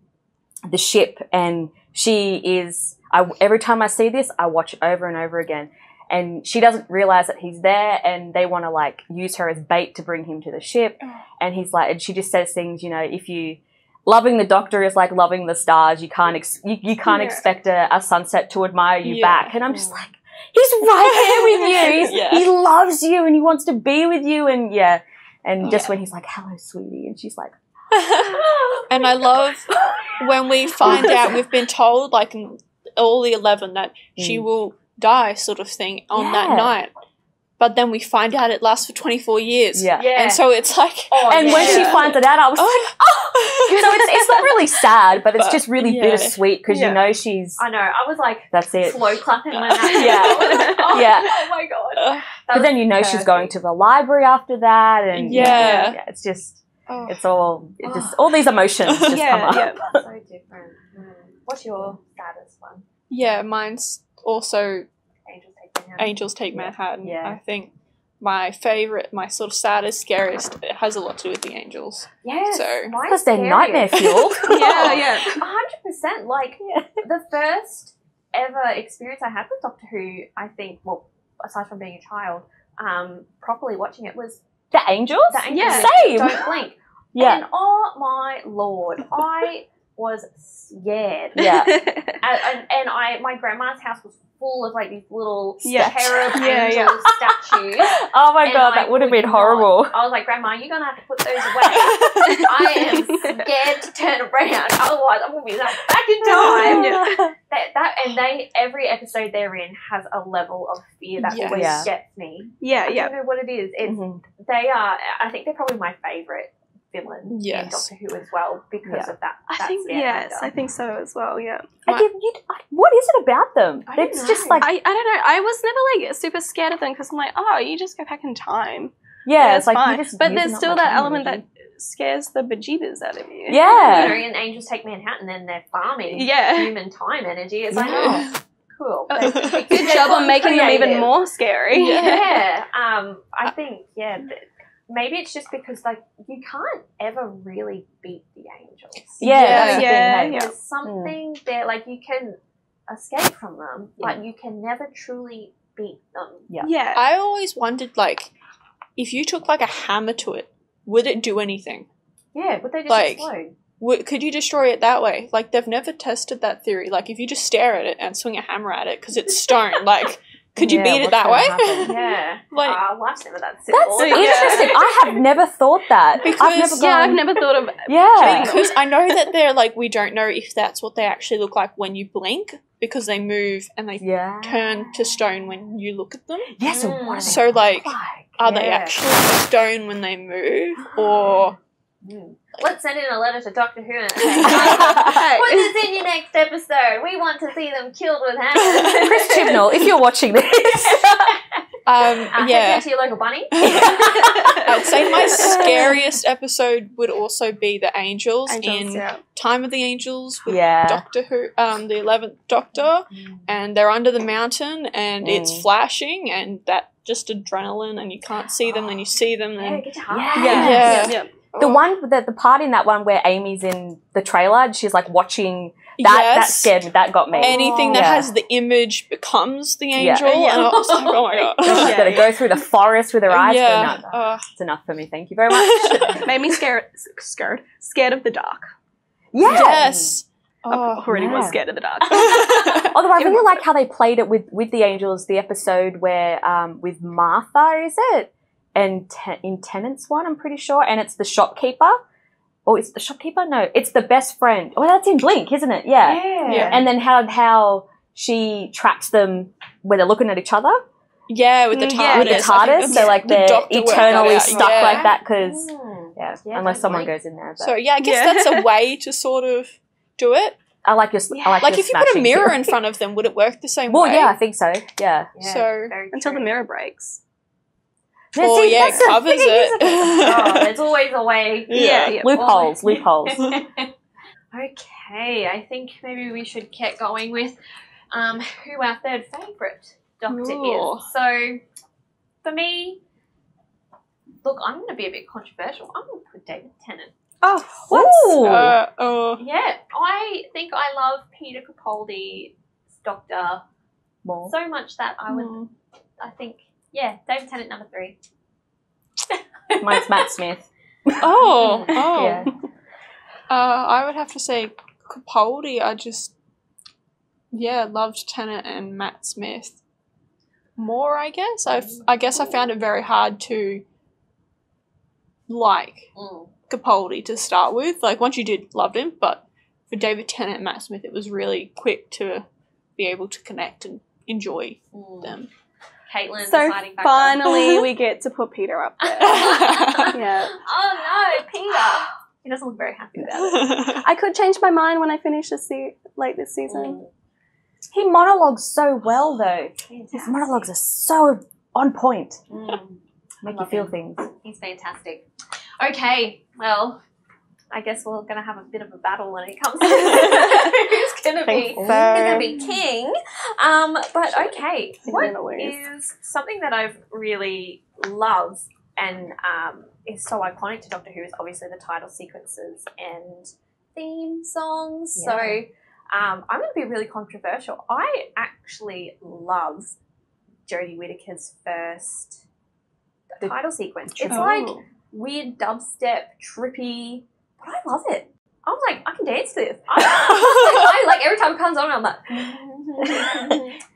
the ship and she is, every time I see this, I watch it over and over again. And she doesn't realize that he's there, and they want to like use her as bait to bring him to the ship. And he's like, and she just says things, if you loving the Doctor is like loving the stars, you can't you can't expect a sunset to admire you back. And I'm just like, he's right there with you. He loves you, and he wants to be with you. And and just when he's like, hello, sweetie, and she's like, and I love when we find out, we've been told like in all the 11 that she will die sort of thing on that night. But then we find out it lasts for 24 years. Yeah. And so it's like... and when she finds it out, I was like, So it's not really sad, but it's just really bittersweet because you know she's... I know. I was like... That's it. Slow clapping when that happened. Oh my God. But then she's going to the library after that. And it's just... It's all... all these emotions just come up. So different. What's your saddest one? Yeah, mine's also... Angels Take Manhattan. Yeah. I think my favourite, my sort of saddest, scariest, it has a lot to do with the angels. Yes. So, because they're nightmare fueled. 100%. Like, the first ever experience I had with Doctor Who, I think, well, aside from being a child, properly watching it was... The angels? The angels. Same. Don't blink. And oh my Lord, I was scared. Yeah. and my grandma's house was full of like these little cherub angel statues. Oh my God, that would have been horrible. I was like, Grandma, you're gonna have to put those away. I am scared to turn around, otherwise I'm gonna be like back in time. Every episode they're in has a level of fear that always gets me. I don't know what it is. It's I think they're probably my favourite villain in Doctor Who as well because of that. I think so as well. Yeah. What is it about them? It's just like I don't know. I was never like super scared of them because I'm like, oh, you just go back in time. Yeah, it's like fine. But there's still that element that scares the bejeebers out of you. Yeah. In Angels Take Manhattan, and they're farming human time energy. It's like, oh, cool. Good job on making them even more scary. Yeah. I think maybe it's just because like you can't ever really beat the angels. There's something there, like you can escape from them, but you can never truly beat them. Yeah. I always wondered, like, if you took like a hammer to it, would it do anything? Yeah, would they just explode? Could you destroy it that way? Like, they've never tested that theory. Like, if you just stare at it and swing a hammer at it because it's stone, like, could you beat it that way? Life's never that simple. That's interesting. I have never thought that. Because I've never thought of because I know that they're like, we don't know if that's what they actually look like when you blink because they move and they turn to stone when you look at them. Yeah, so what so like, are they actually stone when they move or... Let's send in a letter to Doctor Who and say, put this in your next episode. We want to see them killed with hammers. Chris Chibnall, if you're watching this. Head to your local bunny. I'd say my scariest episode would also be the angels in Time of the Angels with Doctor Who, the 11th Doctor, and they're under the mountain and it's flashing and that just adrenaline and you can't see them, then you see them. Then The one, the part in that one where Amy's in the trailer and she's like watching That scared me. That got me. Anything that has the image becomes the angel. Yeah. And I was like, oh my god. She's got to go through the forest with her eyes. Yeah. No, it's enough for me. Thank you very much. Made me scared of the dark. Yes. I already was scared of the dark. Although I really like how they played it with the angels, the episode where with Martha, is it? And in Tennant's one, I'm pretty sure. And it's the shopkeeper. Oh, it's the shopkeeper? No, it's the best friend. Oh, that's in Blink, isn't it? Yeah. And then how she traps them where they're looking at each other. Yeah, with the TARDIS. With the TARDIS, so like they're eternally stuck like that because, unless someone goes in there. But. So yeah, I guess that's a way to sort of do it. I like your like if you put a mirror in front of them, would it work the same way? Well, yeah, I think so. Yeah. So until the mirror breaks. Oh yeah, it covers it. There's always a way. Yeah. Loopholes. Okay, I think maybe we should get going with who our third favourite Doctor is. So for me, look, I'm going to be a bit controversial. I'm going to put David Tennant. Oh, what? Yeah, I think I love Peter Capaldi's Doctor more so much that I would. I think David Tennant number 3. Mine's Matt Smith. Oh. Yeah. I would have to say Capaldi. I just loved Tennant and Matt Smith more. I guess I found it very hard to like Capaldi to start with. Like once you did, loved him, but for David Tennant and Matt Smith, it was really quick to be able to connect and enjoy them. Caitlin, so finally we get to put Peter up there. Oh no, Peter! He doesn't look very happy about it. I could change my mind when I finish this season. He monologues so well, though. His monologues are so on point. Make you feel things. He's fantastic. Okay, well, I guess we're going to have a bit of a battle when it comes to who's going to be king. But okay, what is something that I've really loved and is so iconic to Doctor Who is obviously the title sequences and theme songs. Yeah. So I'm going to be really controversial. I actually love Jodie Whittaker's first title sequence. It's like weird dubstep, trippy, but I love it. I was like, I can dance to this. I like every time it comes on, I'm like,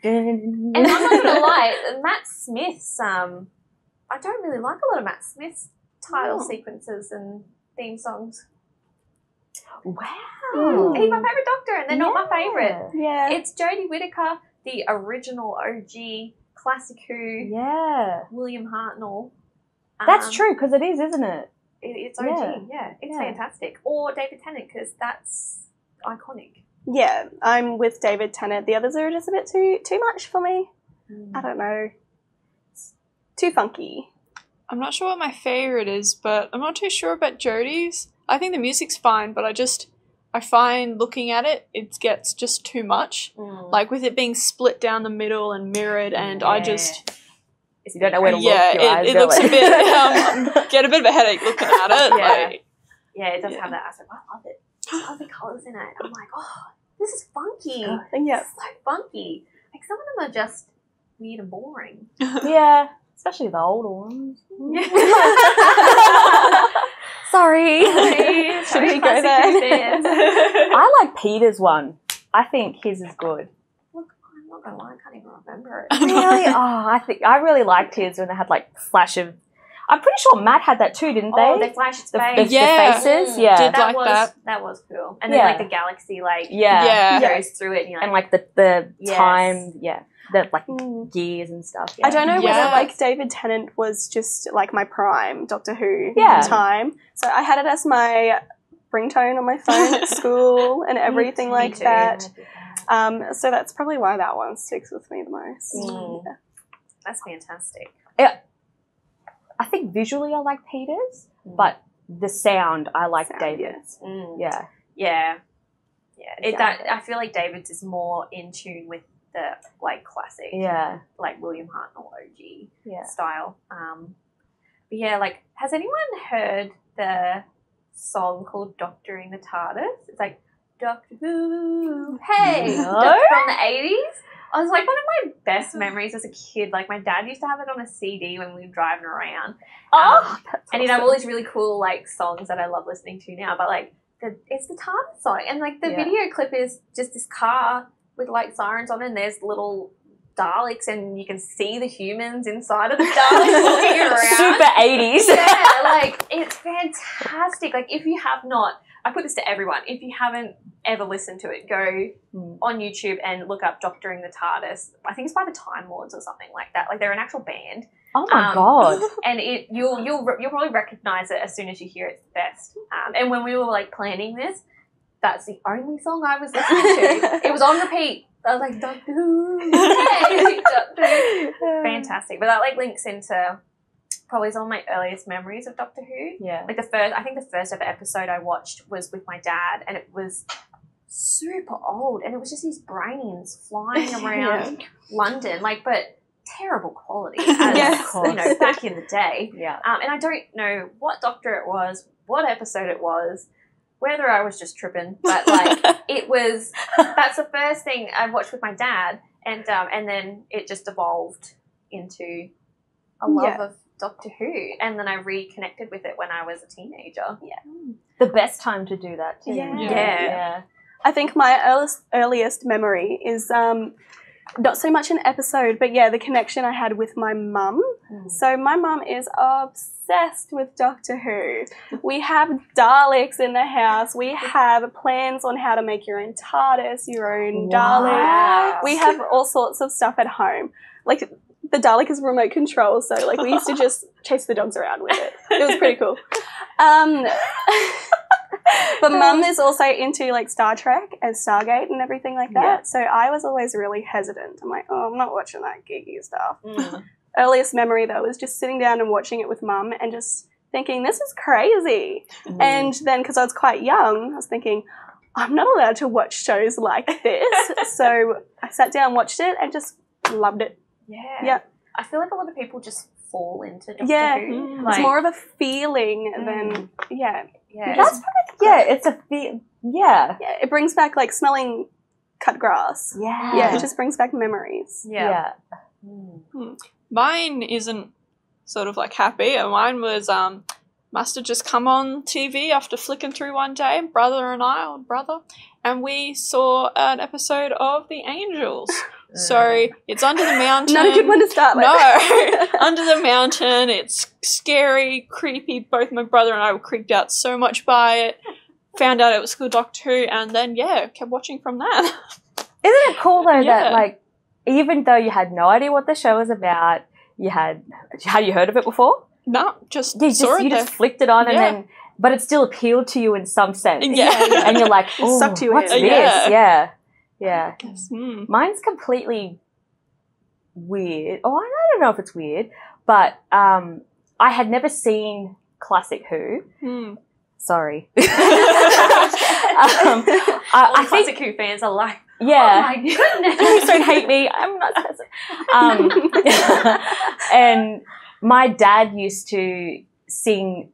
and I'm not gonna lie, Matt Smith's I don't really like a lot of Matt Smith's title sequences and theme songs. Wow. He's my favourite Doctor and they're not my favourite. Yeah. It's Jodie Whittaker, the original OG classic Who. Yeah. William Hartnell. That's true, because it is, isn't it? It's OG, It's fantastic. Or David Tennant, because that's iconic. Yeah, I'm with David Tennant. The others are just a bit too much for me. I don't know. It's too funky. I'm not sure what my favourite is, but I'm not too sure about Jodie's. I think the music's fine, but I find looking at it, it gets just too much. Like with it being split down the middle and mirrored, and I just... You don't know where to look. It looks a bit... get a bit of a headache looking at it. It does have that aspect. I love it. I love the colours in it. I'm like, oh, this is funky. Yeah. It's so funky. Like some of them are just weird and boring. Yeah, especially the older ones. Sorry. Should we go there? I like Peter's one. I think his is good. Look, I'm not gonna lie, I can't even remember it. Really? I really liked his when they had like flash of. I'm pretty sure Matt had that too, didn't they? Oh, they flashed his face. The faces, Did like that. That was cool. And then like the galaxy, like goes through it, and like the time, the like gears and stuff. I don't know whether like David Tennant was just like my prime Doctor Who time. So I had it as my ringtone on my phone at school and everything like that. So that's probably why that one sticks with me the most. Yeah. That's fantastic. Yeah. I think visually I like Peter's, but the sound I like David's. Yeah. I feel like David's is more in tune with the like classic, like William Hartnell OG style. But yeah, like, has anyone heard the song called "Doctoring the TARDIS"? It's like Doctor Who. Hey, No? from the 80s. I was like one of my best memories as a kid. Like my dad used to have it on a CD when we were driving around. And he'd have all these really cool like songs that I love listening to now. But like it's the TARDIS song, and like the video clip is just this car with like sirens on it, and there's little Daleks, and you can see the humans inside of the Daleks walking around. Super 80s. Yeah, like it's fantastic. Like if you have not, I put this to everyone, if you haven't ever listened to it, go on YouTube and look up Doctoring the TARDIS. I think it's by the Time Lords or something like that. Like they're an actual band. Oh my god! And you'll probably recognize it as soon as you hear it's the best. And when we were like planning this, that's the only song I was listening to. It was on repeat. I was like, Doctor Who, hey, Doctor Who. Fantastic. But that like links into probably some of my earliest memories of Doctor Who. Yeah. Like I think the first ever episode I watched was with my dad, and it was super old, and it was just these brains flying around London, like, but terrible quality as, you know, back in the day. Yeah. And I don't know what Doctor it was, what episode it was, whether I was just tripping, but like it was, that's the first thing I watched with my dad, and then it just evolved into a love of Doctor Who, and then I reconnected with it when I was a teenager. Yeah. The best time to do that too. Yeah. I think my earliest memory is not so much an episode, but the connection I had with my mum. So my mum is obsessed with Doctor Who. We have Daleks in the house. We have plans on how to make your own TARDIS, your own Dalek. We have all sorts of stuff at home. Like the Dalek is remote control, so like we used to just chase the dogs around with it. It was pretty cool. But Mum is also into like Star Trek and Stargate and everything like that. Yeah. So I was always really hesitant. I'm like, I'm not watching that geeky stuff. Earliest memory though was just sitting down and watching it with Mum and just thinking, this is crazy. And then because I was quite young, I was thinking, I'm not allowed to watch shows like this. So I sat down, watched it, and just loved it. Yeah. I feel like a lot of people just fall into Doctor Who. It's more of a feeling than That's probably it's a feel. Yeah, it brings back like smelling cut grass. Yeah, it just brings back memories. Mine isn't sort of like happy. Mine was must have just come on TV after flicking through one day. Brother and we saw an episode of The Angels. So it's under the mountain. Not a good one to start with. No, under the mountain. It's scary, creepy. Both my brother and I were creeped out so much by it. Found out it was called Doctor Who, and then kept watching from that. Isn't it cool though that like even though you had no idea what the show was about, had you heard of it before? No, just you just flicked it on and then. But it still appealed to you in some sense. Yeah. And you're like, oh, sucked you what's in. this? Yeah. Mm. Mine's completely weird. Oh, I don't know if it's weird, but I had never seen classic Who. Sorry. I think classic Who fans are like, oh my goodness. Please don't hate me. I'm not and my dad used to sing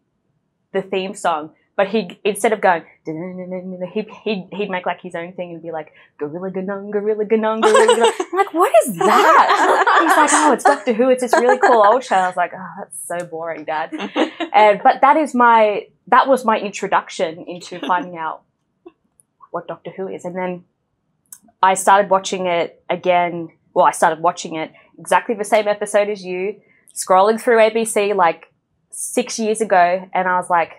the theme song, but instead of going, he'd make like his own thing and be like, gorilla ganong, gorilla ganong, gorilla ganong. I'm like, what is that? He's like, oh, it's Doctor Who. It's this really cool old show. I was like, oh, that's so boring, Dad. But that was my introduction into finding out what Doctor Who is. And then I started watching it again. Well, I started watching it exactly the same episode as you, scrolling through ABC like 6 years ago, and I was like,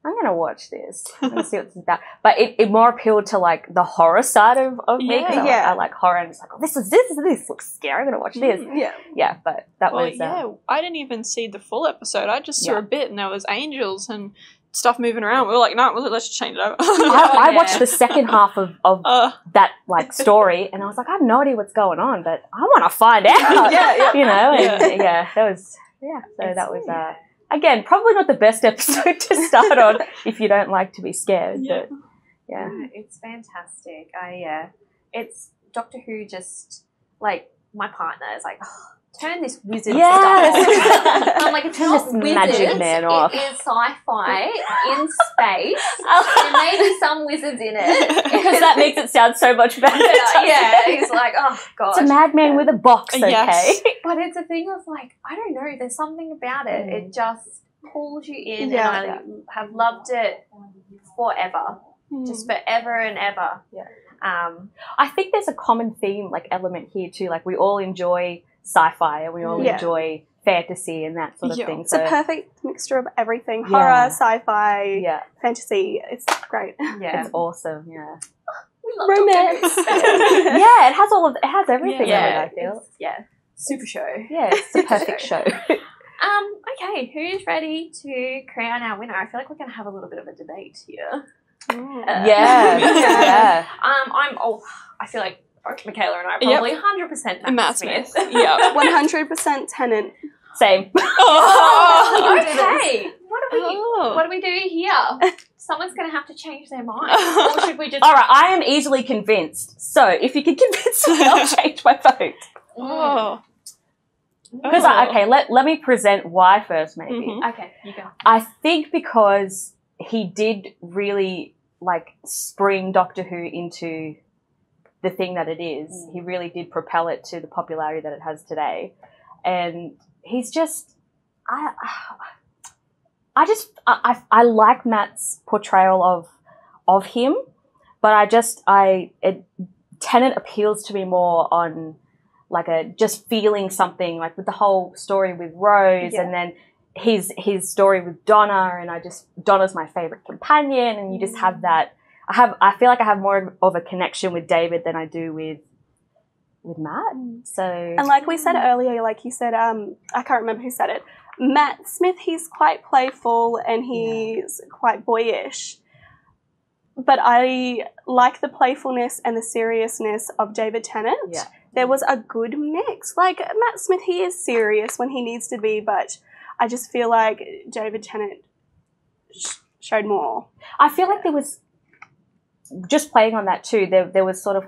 I'm going to watch this. I'm going to see what it's about. But it more appealed to like the horror side of me. I like horror, and it's like, oh, this looks scary. I'm going to watch this. Yeah, but that was... I didn't even see the full episode. I just saw a bit, and there was angels and stuff moving around. We were like, no, let's just change it over. I watched the second half of that like story, and I was like, I have no idea what's going on, but I want to find out. You know, and that was So that was again probably not the best episode to start on if you don't like to be scared. But it's fantastic. It's Doctor Who. Just like my partner is like, turn this wizard Yes. stuff off. I'm like, it's Turn not this wizards, magic man off. it is sci-fi in space. There may be some wizards in it. Because that makes it sound so much better. Yeah, he's like, oh, God. It's a madman with a box, okay? Yes. But it's a thing of like, I don't know, there's something about it. It just pulls you in, Yeah. and I have loved it forever. Just forever and ever. Yeah. I I think there's a common theme, like, element here too. Like, we all enjoy sci-fi and we all Yeah. enjoy fantasy and that sort of Yeah. thing. It's a perfect mixture of everything. Yeah. Horror, sci-fi, yeah, fantasy. It's great. yeah. it's awesome. Yeah, We love Romance. Doctor Who. yeah, it has everything. Yeah, in it, I feel. it's- yeah. Super show. Yeah, it's the perfect show. Okay, who's ready to crown our winner? I feel like we're going to have a little bit of a debate here. Yeah, yeah. I feel like both Michaela and I are probably 100% Matt Smith. Smith. Yeah. 100% Tenant. Same. Oh. Okay. What do we do here? Someone's going to have to change their mind. Or should we just... All right, I am easily convinced. So if you can convince me, I'll change my vote. Oh. Because let me present why first, maybe. Mhm. Okay, you go. I think because he did really spring Doctor Who into the thing that it is. He really did propel it to the popularity that it has today, and he's just I like Matt's portrayal of him, but Tennant appeals to me more on just feeling something, like with the whole story with Rose, and then his story with Donna, and Donna's my favorite companion, and you just have that. I feel like I have more of a connection with David than I do with Matt. So, And like we said earlier, like you said, I can't remember who said it. Matt Smith, he's quite playful and he's quite boyish. But I like the playfulness and the seriousness of David Tennant. Yeah. There was a good mix. Like, Matt Smith, he is serious when he needs to be, but I just feel like David Tennant showed more. I feel like there was, just playing on that too, there was sort of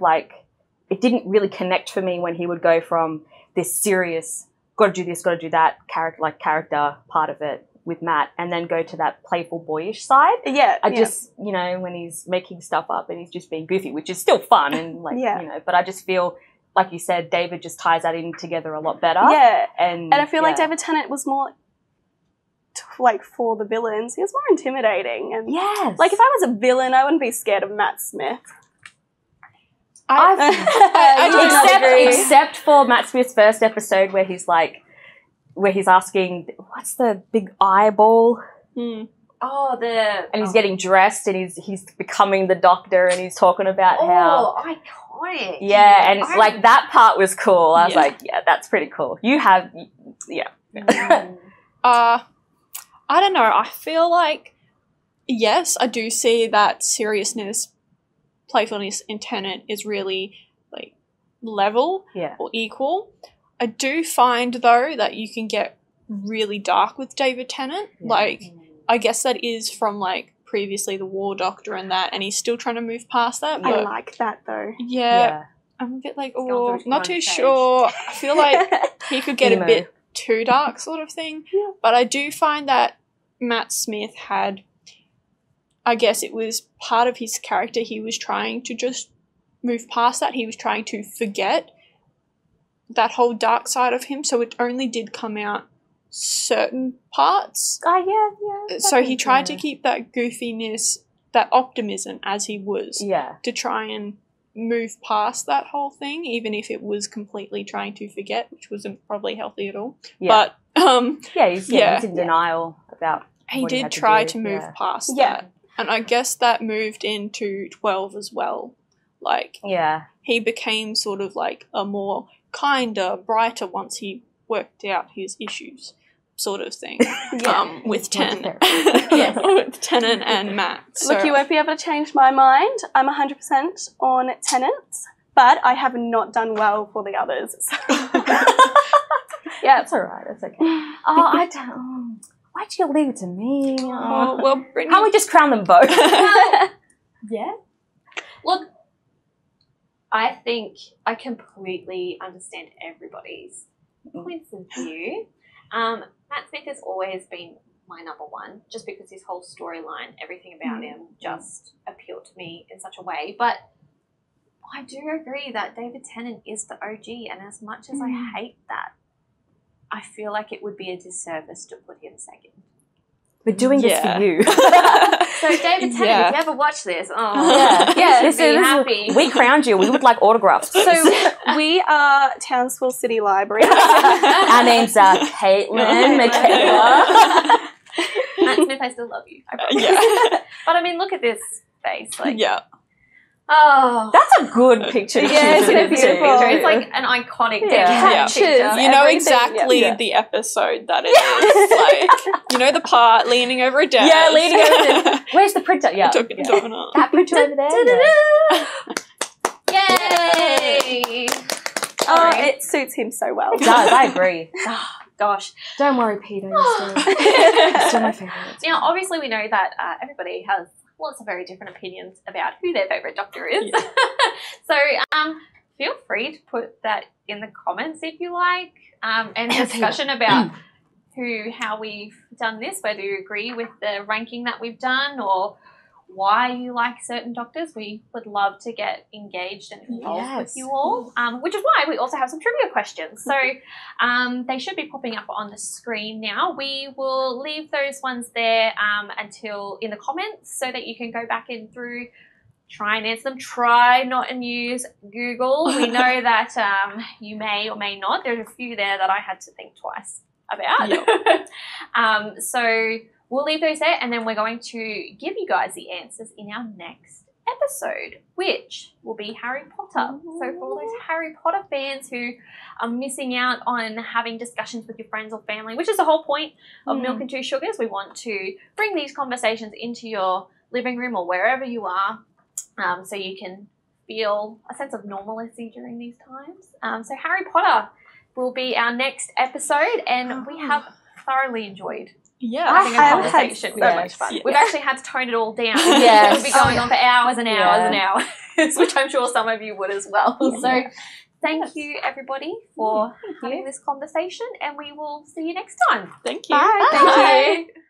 it didn't really connect for me when he would go from this serious, got to do this, got to do that character part of it with Matt, and then go to that playful, boyish side. Yeah. Just, when he's making stuff up and he's just being goofy, which is still fun and but I just feel, like you said, David just ties that in together a lot better. Yeah. And I feel like David Tennant was more for the villains. He was more intimidating. And yes. like, if I was a villain, I wouldn't be scared of Matt Smith. I do not agree. Except for Matt Smith's first episode where he's asking, what's the big eyeball? Oh, and he's getting dressed and he's becoming the Doctor and he's talking about how iconic. Yeah, and that part was cool. I was like, yeah, that's pretty cool. You have I don't know. I feel like, yes, I do see that seriousness, playfulness in Tennant is really level or equal. I do find though that you can get really dark with David Tennant. I guess that is from previously the War Doctor and that, and he's still trying to move past that. I like that though. Yeah, I'm a bit not too sure. I feel like he could get a bit too dark sort of thing. Yeah. But I do find that Matt Smith had, I guess it was part of his character, he was trying to just move past that. He was trying to forget that whole dark side of him, so it only did come out certain parts. So he tried to keep that goofiness, that optimism as he was, to try and move past that whole thing, even if it was completely trying to forget, which wasn't probably healthy at all. But he's in denial about he what did had to try do. to move past that, and I guess that moved into 12 as well. He became sort of a more kinder, brighter once he worked out his issues, sort of thing. With Tennant, with Tennant and Matt. So, Look, you won't be able to change my mind. I'm 100% on Tennant, but I have not done well for the others. So. Yeah, it's all right. It's okay. I don't. Why'd you leave it to me? well, Brittany, can't we just crown them both? Yeah. Look, I think I completely understand everybody's points of view, Matt Smith has always been my number one, just because his whole storyline, everything about him just appealed to me in such a way. But I do agree that David Tennant is the OG, and as much as I hate that, I feel like it would be a disservice to put him second. We're doing this for you. So David Tennant, if you ever watch this, this is happy. We crowned you. We would like autographs. So we are Townsville City Librarians. Our names are Caitlin, Michaela. Matt Smith, I still love you. I promise. But I mean, look at this face. Like, oh, that's a good picture. Yeah, it's a beautiful picture. It's like an iconic picture. You know exactly the episode that it is. Like, you know the part leaning over a desk. Yeah, leaning over a desk. Where's the printer? Yeah. That printer over there. Yay! Oh, it suits him so well. It does, I agree. Gosh. Don't worry, Peter. You're still my favourite. Now, obviously, we know that everybody has lots of very different opinions about who their favourite Doctor is. So feel free to put that in the comments if you like, and discussion about how we've done this, whether you agree with the ranking that we've done or why you like certain Doctors. We would love to get engaged and involved with you all, which is why we also have some trivia questions. So they should be popping up on the screen now. We will leave those ones there until in the comments so that you can go back in through, try and answer them. Try not and use Google. We know that you may or may not. There's a few there that I had to think twice about. So we'll leave those there, and then we're going to give you guys the answers in our next episode, which will be Harry Potter. So for all those Harry Potter fans who are missing out on having discussions with your friends or family, which is the whole point of Milk and Two Sugars, we want to bring these conversations into your living room or wherever you are, so you can feel a sense of normalcy during these times. So Harry Potter will be our next episode, and we have thoroughly enjoyed having a conversation. So much fun. We've actually had to tone it all down. It would be going on for hours and hours and hours, which I'm sure some of you would as well. So thank you, everybody, for having this conversation, and we will see you next time. Thank you. Bye. Thank you.